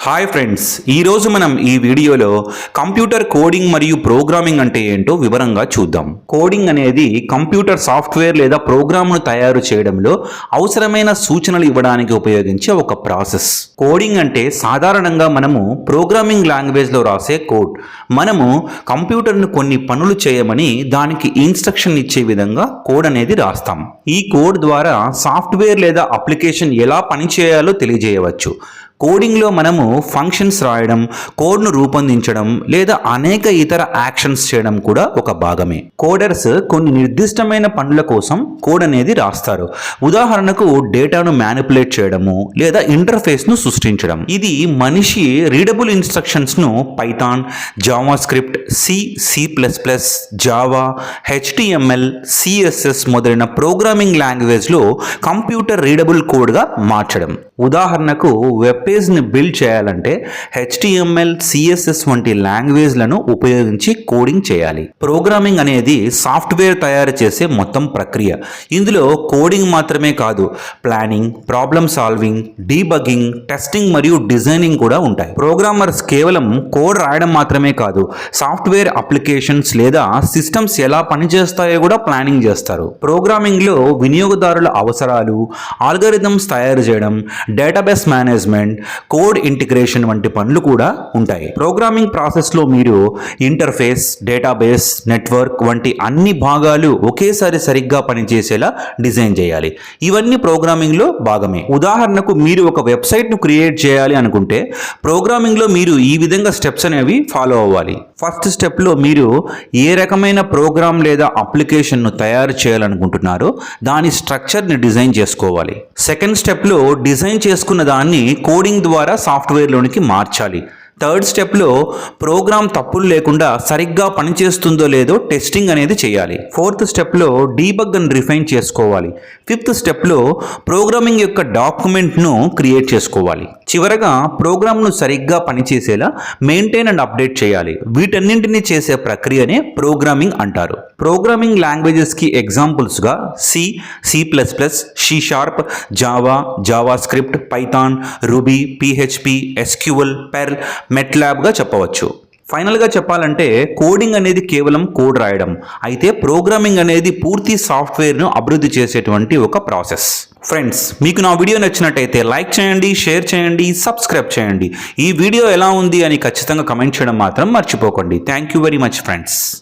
Hi friends, ఈరోజు మనం ఈ వీడియోలో కంప్యూటర్ కోడింగ్ మరియు ప్రోగ్రామింగ్ అంటే ఏంటో వివరంగా చూద్దాం. కోడింగ్ అనేది కంప్యూటర్ సాఫ్ట్వేర్ లేదా ప్రోగ్రామ్ను తయారు చేయడంలో అవసరమైన సూచనలు ఇవ్వడానికి ఉపయోగించే ఒక ప్రాసెస్. కోడింగ్ అంటే సాధారణంగా మనము ప్రోగ్రామింగ్ లాంగ్వేజ్లో రాసే కోడ్. మనము కంప్యూటర్ను కొన్ని పనులు చేయమని దానికి ఇన్స్ట్రక్షన్ ఇచ్చే విధంగా కోడ్ అనేది రాస్తాం. ఈ కోడ్ ద్వారా సాఫ్ట్వేర్ లేదా అప్లికేషన్ ఎలా పనిచేయాలో తెలియజేయవచ్చు. కోడింగ్లో మనము ఫంక్షన్స్ రాయడం, కోడ్ను రూపొందించడం లేదా అనేక ఇతర యాక్షన్స్ చేయడం కూడా ఒక భాగమే. కోడర్స్ కొన్ని నిర్దిష్టమైన పనుల కోసం కోడ్ అనేది రాస్తారు. ఉదాహరణకు డేటాను మ్యానిపులేట్ చేయడము లేదా ఇంటర్ఫేస్ను సృష్టించడం. ఇది మనిషి రీడబుల్ ఇన్స్ట్రక్షన్స్ను Python, JavaScript, C++, Java, HTML, CSS మొదలైన ప్రోగ్రామింగ్ లాంగ్వేజ్లో కంప్యూటర్ రీడబుల్ కోడ్గా మార్చడం. ఉదాహరణకు వెబ్ పేజ్ని బిల్డ్ చేయాలంటే HTML, CSS వంటి లాంగ్వేజ్లను ఉపయోగించి కోడింగ్ చేయాలి. ప్రోగ్రామింగ్ అనేది సాఫ్ట్వేర్ తయారు చేసే మొత్తం ప్రక్రియ. ఇందులో కోడింగ్ మాత్రమే కాదు, planning, problem solving, debugging, testing మరియు డిజైనింగ్ కూడా ఉంటాయి. ప్రోగ్రామర్స్ కేవలం కోడ్ రాయడం మాత్రమే కాదు, సాఫ్ట్వేర్ అప్లికేషన్స్ లేదా సిస్టమ్స్ ఎలా పనిచేస్తాయో కూడా ప్లానింగ్ చేస్తారు. ప్రోగ్రామింగ్లో వినియోగదారుల అవసరాలు, ఆల్గరిథమ్స్ తయారు చేయడం, డేటాబేస్ మేనేజ్మెంట్, కోడ్ ఇంటిగ్రేషన్ వంటి పనులు కూడా ఉంటాయి. ప్రోగ్రామింగ్ ప్రాసెస్లో మీరు ఇంటర్ఫేస్, డేటాబేస్, నెట్వర్క్ వంటి అన్ని భాగాలు ఒకేసారి సరిగ్గా పనిచేసేలా డిజైన్ చేయాలి. ఇవన్నీ ప్రోగ్రామింగ్లో భాగమే. ఉదాహరణకు మీరు ఒక వెబ్సైట్ను క్రియేట్ చేయాలి అనుకుంటే ప్రోగ్రామింగ్లో మీరు ఈ విధంగా స్టెప్స్ అనేవి ఫాలో అవ్వాలి. ఫస్ట్ స్టెప్లో మీరు ఏ రకమైన ప్రోగ్రామ్ లేదా అప్లికేషన్ను తయారు చేయాలనుకుంటున్నారో దాని స్ట్రక్చర్ని డిజైన్ చేసుకోవాలి. సెకండ్ స్టెప్లో డిజైన్ చేసుకున్న దాన్ని కోడింగ్ ద్వారా సాఫ్ట్వేర్లోనికి మార్చాలి. థర్డ్ స్టెప్లో ప్రోగ్రామ్ తప్పులు లేకుండా సరిగ్గా పనిచేస్తుందో లేదో టెస్టింగ్ అనేది చేయాలి. ఫోర్త్ స్టెప్లో డీబగ్ అని రిఫైన్ చేసుకోవాలి. ఫిఫ్త్ స్టెప్లో ప్రోగ్రామింగ్ యొక్క డాక్యుమెంట్ను క్రియేట్ చేసుకోవాలి. చివరగా ప్రోగ్రామ్ను సరిగ్గా పనిచేసేలా మెయింటైన్ అండ్ అప్డేట్ చేయాలి. వీటన్నింటినీ చేసే ప్రక్రియనే ప్రోగ్రామింగ్ అంటారు. ప్రోగ్రామింగ్ లాంగ్వేజెస్కి ఎగ్జాంపుల్స్గా C++, C#, Java, JavaScript, Python, Ruby, PHP, SQL, Perl, మెట్లాబ్గా చెప్పవచ్చు. ఫైనల్గా చెప్పాలంటే కోడింగ్ అనేది కేవలం కోడ్ రాయడం, అయితే ప్రోగ్రామింగ్ అనేది పూర్తి సాఫ్ట్వేర్ను అభివృద్ధి చేసేటువంటి ఒక ప్రాసెస్. ఫ్రెండ్స్, మీకు నా వీడియో నచ్చినట్టయితే లైక్ చేయండి, షేర్ చేయండి, సబ్స్క్రైబ్ చేయండి. ఈ వీడియో ఎలా ఉంది అని ఖచ్చితంగా కమెంట్ చేయడం మాత్రం మర్చిపోకండి. Thank you very much friends.